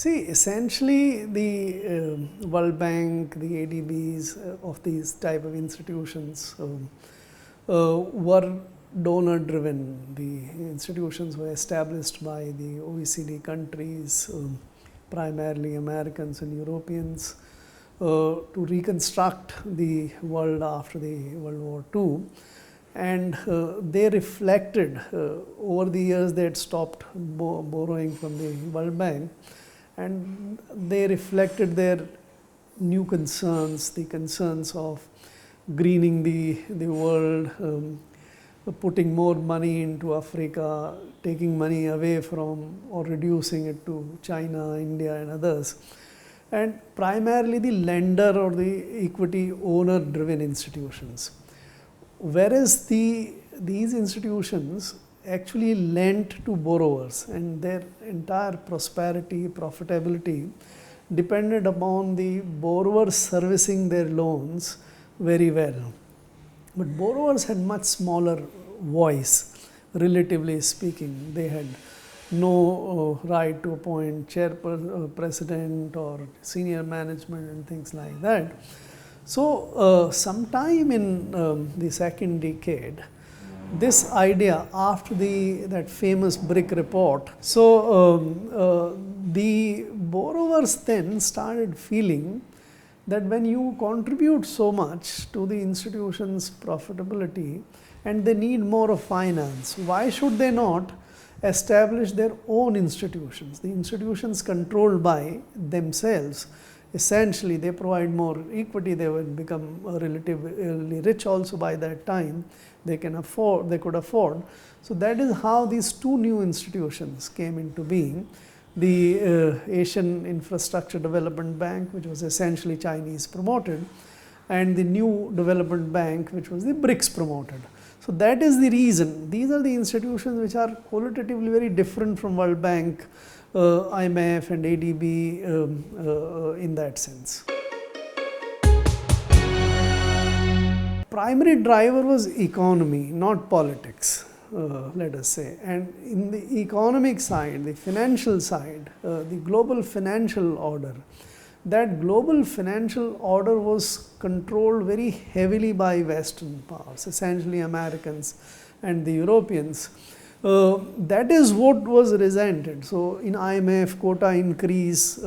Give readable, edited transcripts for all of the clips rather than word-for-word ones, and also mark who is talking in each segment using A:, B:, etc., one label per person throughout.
A: See, essentially the World Bank, the ADBs of these type of institutions were donor driven. The institutions were established by the OECD countries, primarily Americans and Europeans, to reconstruct the world after the World War II. And they reflected, over the years they had stopped borrowing from the World Bank, and they reflected their new concerns, the concerns of greening the world, putting more money into Africa, taking money away from or reducing it to China, India and others, and primarily the lender or the equity owner driven institutions. Whereas these institutions actually lent to borrowers, and their entire prosperity, profitability depended upon the borrowers servicing their loans very well. But borrowers had much smaller voice, relatively speaking. They had no right to appoint president or senior management and things like that. So, sometime in the second decade, this idea after that famous BRIC report, so the borrowers then started feeling that when you contribute so much to the institution's profitability and they need more of finance, why should they not establish their own institutions, the institutions controlled by themselves? Essentially, they provide more equity, they will become relatively rich also by that time, they could afford. So that is how these two new institutions came into being. The Asian Infrastructure Development Bank, which was essentially Chinese promoted, and the new development bank, which was the BRICS promoted. So that is the reason. These are the institutions which are qualitatively very different from World Bank, IMF and ADB in that sense. Primary driver was economy, not politics, let us say. And in the economic side, the financial side, the global financial order, that global financial order was controlled very heavily by Western powers, essentially Americans and the Europeans. That is what was resented. So in IMF, quota increase,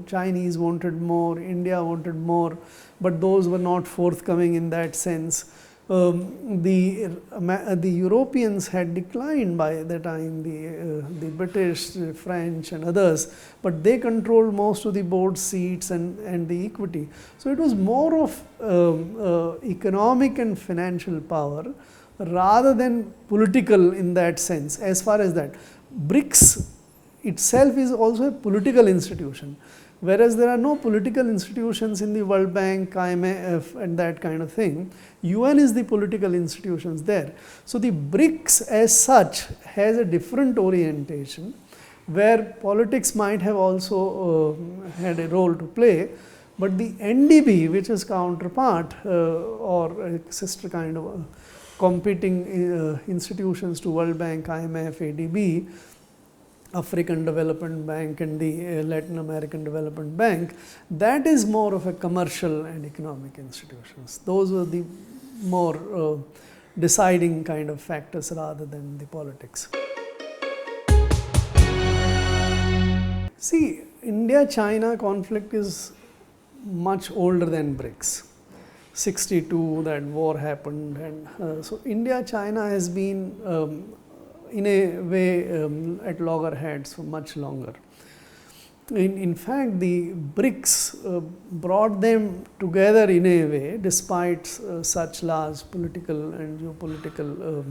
A: Chinese wanted more, India wanted more, but those were not forthcoming in that sense. The Europeans had declined by the time, the British, the French and others, but they controlled most of the board seats and the equity. So it was more of economic and financial power rather than political in that sense. As far as that, BRICS itself is also a political institution, whereas there are no political institutions in the World Bank, IMF and that kind of thing. UN is the political institutions there. So the BRICS as such has a different orientation, where politics might have also had a role to play, but the NDB, which is counterpart or a sister kind of competing institutions to World Bank, IMF, ADB, African Development Bank and the Latin American Development Bank, that is more of a commercial and economic institutions. Those were the more deciding kind of factors rather than the politics. See, India-China conflict is much older than BRICS. 62, that war happened, and so India-China has been in a way at loggerheads for much longer. In fact, the BRICS brought them together in a way, despite such large political and geopolitical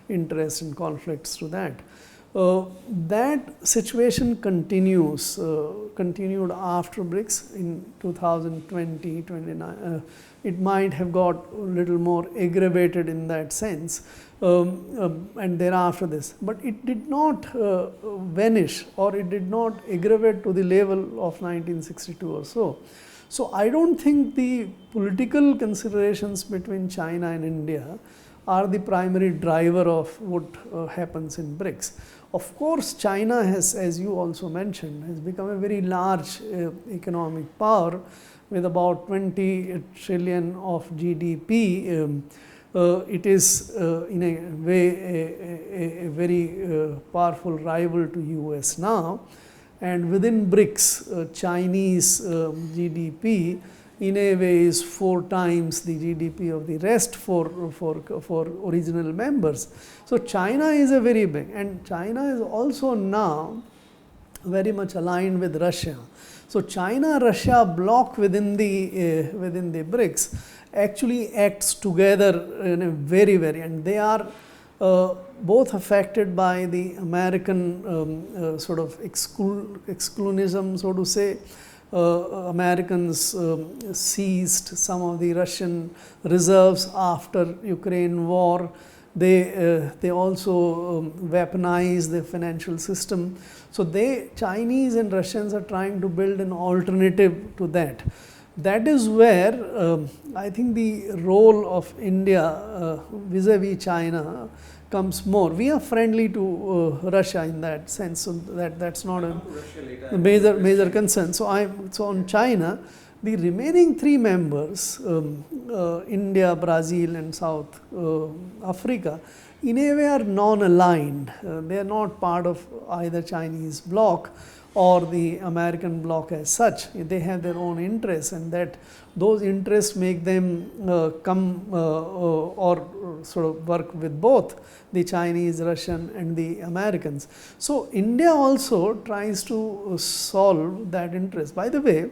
A: interests and conflicts to that. That situation continued after BRICS in 2020, 29. It might have got a little more aggravated in that sense, and thereafter this. But it did not vanish, or it did not aggravate to the level of 1962 or so. So I don't think the political considerations between China and India are the primary driver of what happens in BRICS. Of course, China has, as you also mentioned, has become a very large economic power with about 20 trillion of GDP. It is in a way a very powerful rival to US now, and within BRICS, Chinese GDP in a way is 4 times the GDP of the rest for original members. So China is a very big, and China is also now very much aligned with Russia. So China-Russia bloc within the BRICS actually acts together in a very, and they are both affected by the American sort of exclusionism, so to say. Americans seized some of the Russian reserves after Ukraine war. They also weaponized the financial system. So Chinese and Russians are trying to build an alternative to that. That is where I think the role of India vis-a-vis China comes more. We are friendly to Russia in that sense, so that's not a major concern. So on China, the remaining 3 members, India, Brazil and South Africa, in a way are non-aligned. They are not part of either Chinese bloc or the American bloc as such. They have their own interests, and those interests make them come or sort of work with both the Chinese, Russian and the Americans. So India also tries to solve that interest. By the way,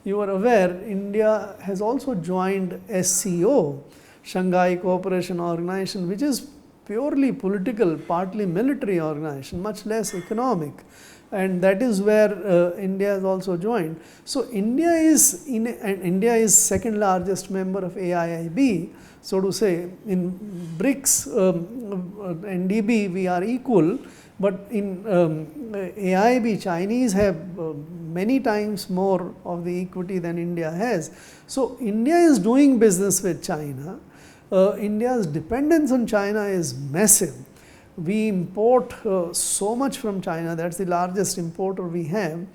A: you are aware, India has also joined SCO, Shanghai Cooperation Organization, which is purely political, partly military organization, much less economic. And that is where India has also joined. So India is second largest member of AIIB. So to say, in BRICS, NDB, we are equal, but in AIIB, Chinese have many times more of the equity than India has. So India is doing business with China. India's dependence on China is massive. We import so much from China. That's the largest importer we have.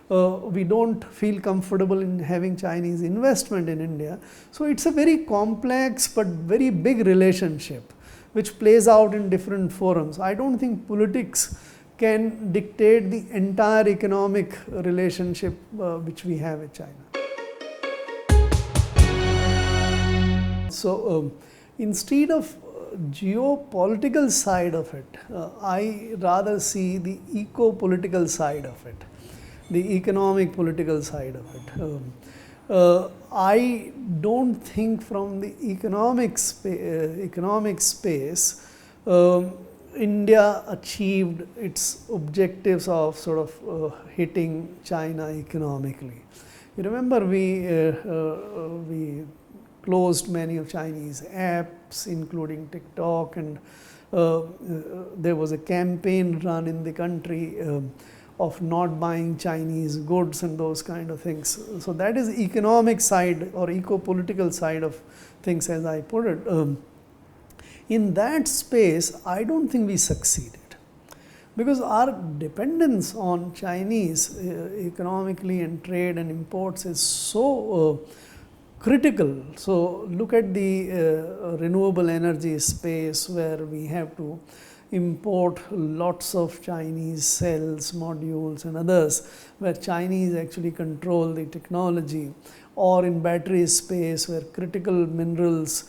A: We don't feel comfortable in having Chinese investment in India. So it's a very complex but very big relationship which plays out in different forums. I don't think politics can dictate the entire economic relationship which we have with China. So instead of geopolitical side of it, I rather see the eco-political side of it, the economic political side of it. I don't think from the economic space, India achieved its objectives of sort of hitting China economically. You remember we closed many of Chinese apps, including TikTok, and there was a campaign run in the country of not buying Chinese goods and those kind of things. So that is economic side or eco-political side of things, as I put it. In that space, I don't think we succeeded, because our dependence on Chinese economically and trade and imports is so critical. So look at the renewable energy space, where we have to import lots of Chinese cells, modules and others, where Chinese actually control the technology, or in battery space, where critical minerals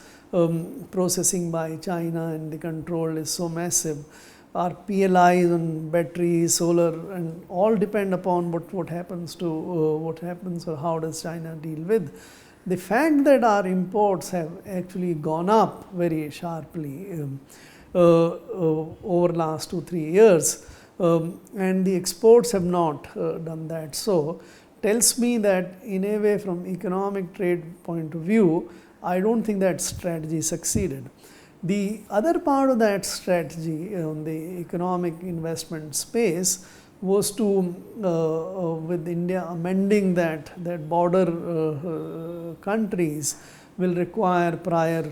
A: processing by China and the control is so massive. Our PLIs on batteries, solar, and all depend upon what happens or how does China deal with. The fact that our imports have actually gone up very sharply over last 2-3 years, and the exports have not done that, so tells me that in a way, from economic trade point of view, I don't think that strategy succeeded. The other part of that strategy on the economic investment space was to, with India amending that border countries will require prior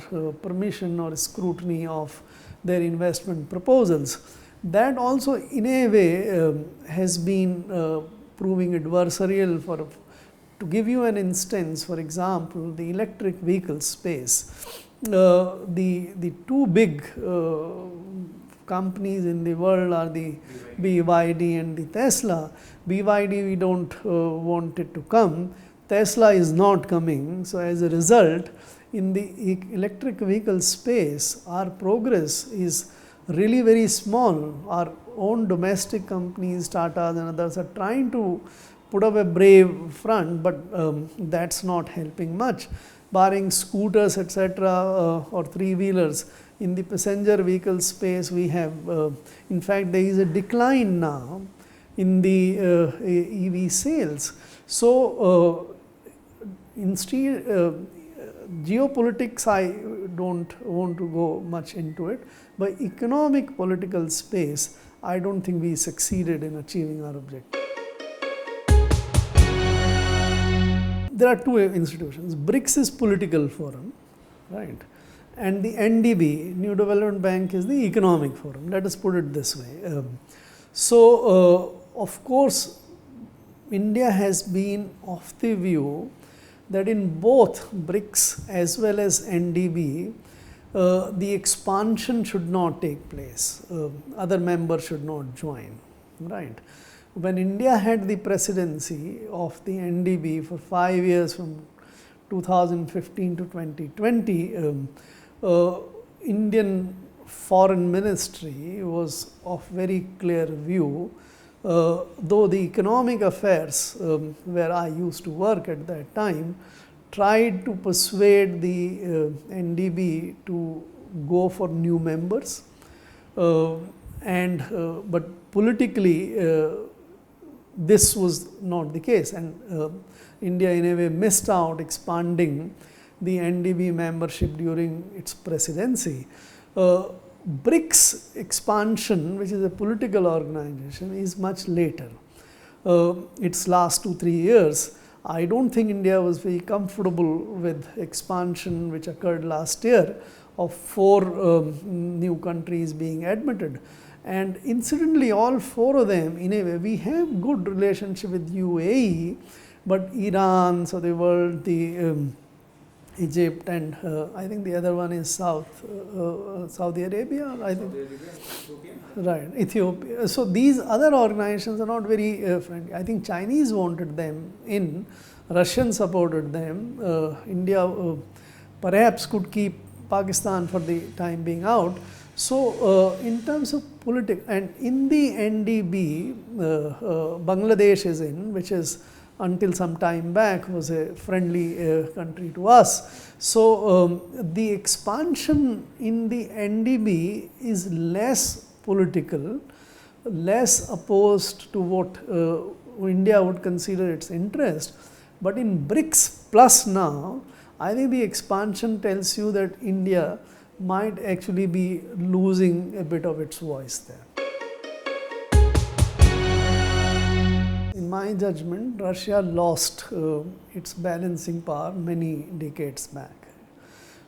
A: permission or scrutiny of their investment proposals. That also in a way has been proving adversarial for. To give you an instance, for example, the electric vehicle space, the two big companies in the world are the BYD and the Tesla. BYD, we don't want it to come. Tesla is not coming. So, as a result, in the electric vehicle space, our progress is really very small. Our own domestic companies, Tatas and others, are trying to put up a brave front, but that's not helping much. Barring scooters, etc., or three-wheelers, in the passenger vehicle space, we have, in fact, there is a decline now in the EV sales. So, instead, geopolitics, I don't want to go much into it, but economic political space, I don't think we succeeded in achieving our objective. There are two institutions. BRICS is political forum, right? And the NDB, New Development Bank, is the economic forum. Let us put it this way. Of course, India has been of the view that in both BRICS as well as NDB, the expansion should not take place. Other members should not join, right? When India had the presidency of the NDB for 5 years from 2015 to 2020, Indian Foreign Ministry was of very clear view, though the economic affairs where I used to work at that time tried to persuade the NDB to go for new members, but politically this was not the case, and India in a way missed out expanding the NDB membership during its presidency. BRICS expansion, which is a political organization, is much later. Its last 2-3 years, I don't think India was very comfortable with expansion which occurred last year of 4 new countries being admitted. And incidentally, all 4 of them, in a way, we have good relationship with UAE, but Iran, so the world, the Egypt, and I think the other one is Saudi Arabia. I think, right, Ethiopia. So these other organizations are not very friendly. I think Chinese wanted them in, Russians supported them. India perhaps could keep Pakistan for the time being out. So, in terms of politics, and in the NDB, Bangladesh is in, which is until some time back was a friendly country to us. So, the expansion in the NDB is less political, less opposed to what India would consider its interest. But in BRICS plus now, I think the expansion tells you that India might actually be losing a bit of its voice there. In my judgment, Russia lost its balancing power many decades back.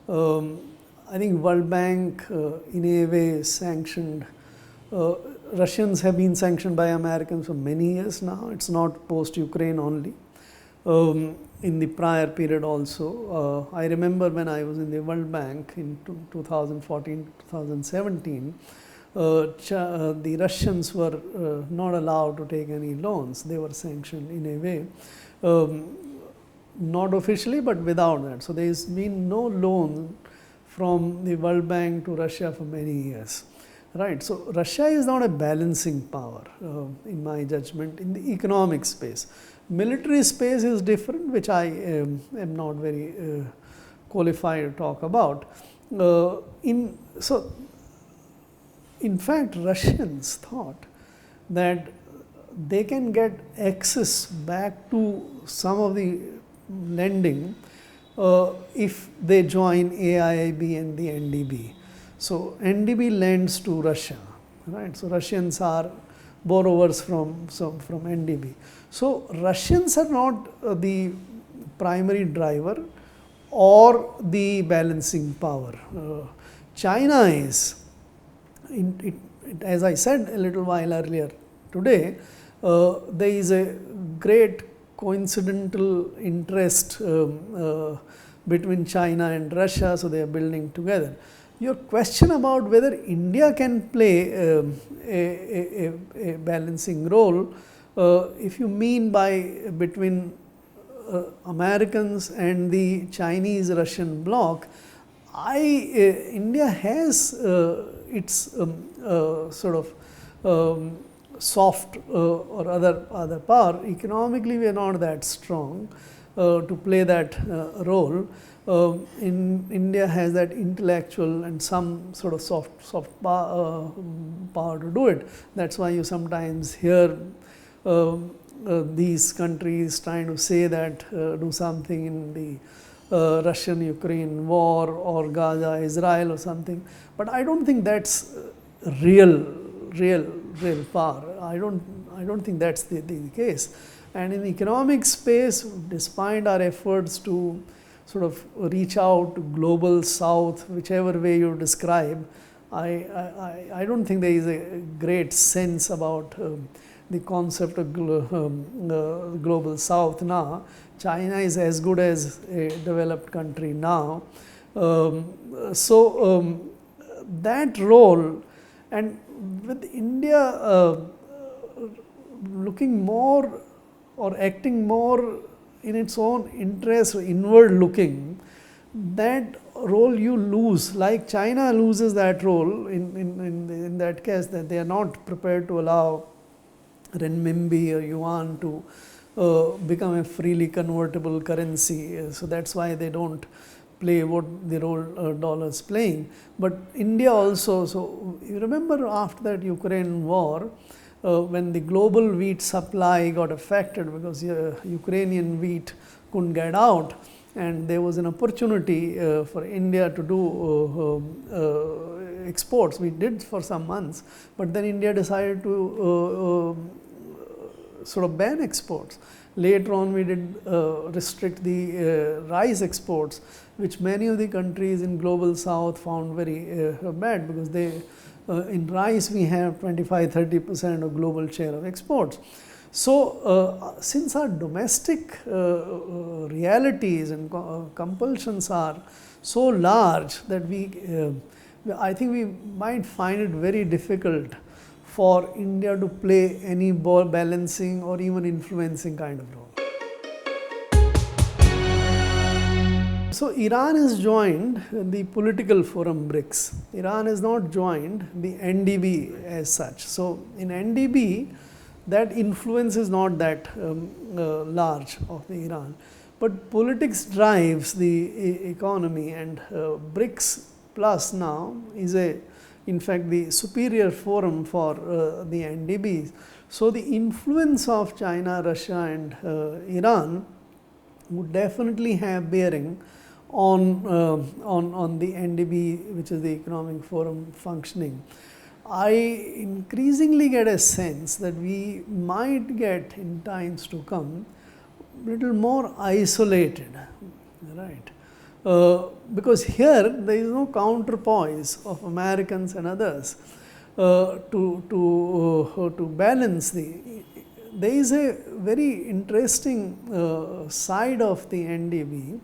A: I think World Bank in a way sanctioned, Russians have been sanctioned by Americans for many years now. It's not post-Ukraine only. In the prior period also, I remember when I was in the World Bank in 2014-2017, the Russians were not allowed to take any loans. They were sanctioned in a way, not officially, but without that. So there has been no loan from the World Bank to Russia for many years. Right. So Russia is not a balancing power, in my judgment, in the economic space. Military space is different, which I am not very qualified to talk about. In fact, Russians thought that they can get access back to some of the lending if they join AIIB and the NDB. So NDB lends to Russia, right? So Russians are borrowers from NDB. So Russians are not the primary driver or the balancing power. China is, as I said a little while earlier today, there is a great coincidental interest between China and Russia, so they are building together. Your question about whether India can play a balancing role, if you mean by between Americans and the Chinese Russian bloc, India has its sort of soft or other power. Economically, we are not that strong to play that role. India has that intellectual and some sort of soft power to do it. That's why you sometimes hear these countries trying to say that do something in the Russian-Ukraine war or Gaza, Israel or something. But I don't think that's real power. I don't think that's the case. And in the economic space, despite our efforts to sort of reach out to global south, whichever way you describe, I don't think there is a great sense about the concept of global south now. China is as good as a developed country now. That role, and with India looking more or acting more in its own interest, inward looking, that role you lose, like China loses that role in that case, that they are not prepared to allow renminbi or yuan to become a freely convertible currency. So that's why they don't play what the role dollar is playing. But India also, so you remember after that Ukraine war, when the global wheat supply got affected because Ukrainian wheat couldn't get out, and there was an opportunity for India to do exports. We did for some months, but then India decided to sort of ban exports. Later on, we did restrict the rice exports, which many of the countries in global south found very bad, because they in rice we have 25-30% of global share of exports. So since our domestic realities and compulsions are so large that I think we might find it very difficult for India to play any balancing or even influencing kind of role. So Iran has joined the political forum BRICS. Iran has not joined the NDB as such. So in NDB, that influence is not that large of the Iran. But politics drives the economy, and BRICS Plus now is in fact the superior forum for the NDBs. So the influence of China, Russia and Iran would definitely have bearing on the NDB, which is the Economic Forum functioning. I increasingly get a sense that we might get in times to come a little more isolated, right? Because here there is no counterpoise of Americans and others to balance there is a very interesting side of the NDB.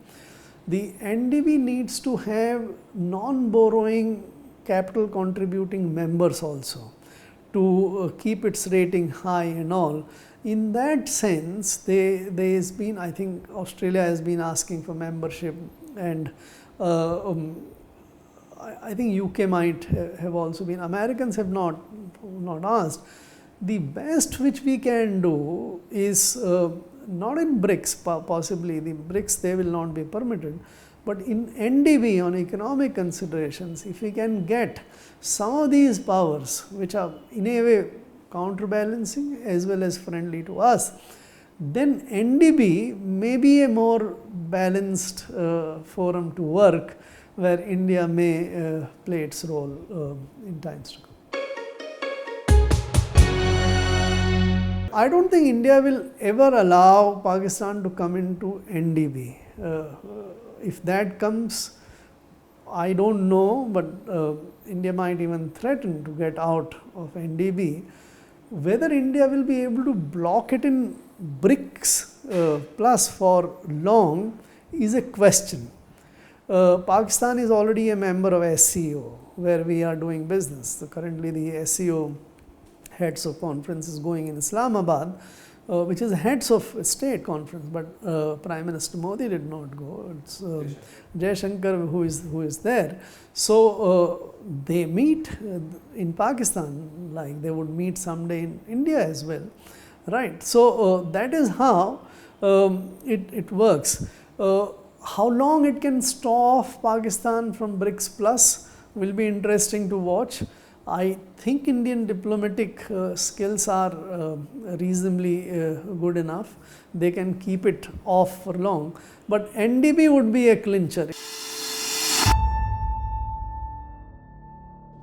A: The NDB needs to have non-borrowing capital contributing members also to keep its rating high and all. In that sense, there has been, I think Australia has been asking for membership, and I think UK might have also been. Americans have not asked. The best which we can do is not in BRICS, possibly the BRICS they will not be permitted, but in NDB on economic considerations, if we can get some of these powers which are in a way counterbalancing as well as friendly to us, then NDB may be a more balanced forum to work, where India may play its role in times to come. I don't think India will ever allow Pakistan to come into NDB. if that comes, I don't know, but India might even threaten to get out of NDB. Whether India will be able to block it in BRICS plus for long is a question. Pakistan is already a member of SCO, where we are doing business. So currently the SCO heads of conference is going in Islamabad, which is heads of state conference, but Prime Minister Modi did not go. It's Jaishankar who is there. So they meet in Pakistan, like they would meet someday in India as well, right? So that is how it works. How long it can stop Pakistan from BRICS plus will be interesting to watch. I think Indian diplomatic skills are reasonably good enough. They can keep it off for long, but NDB would be a clincher.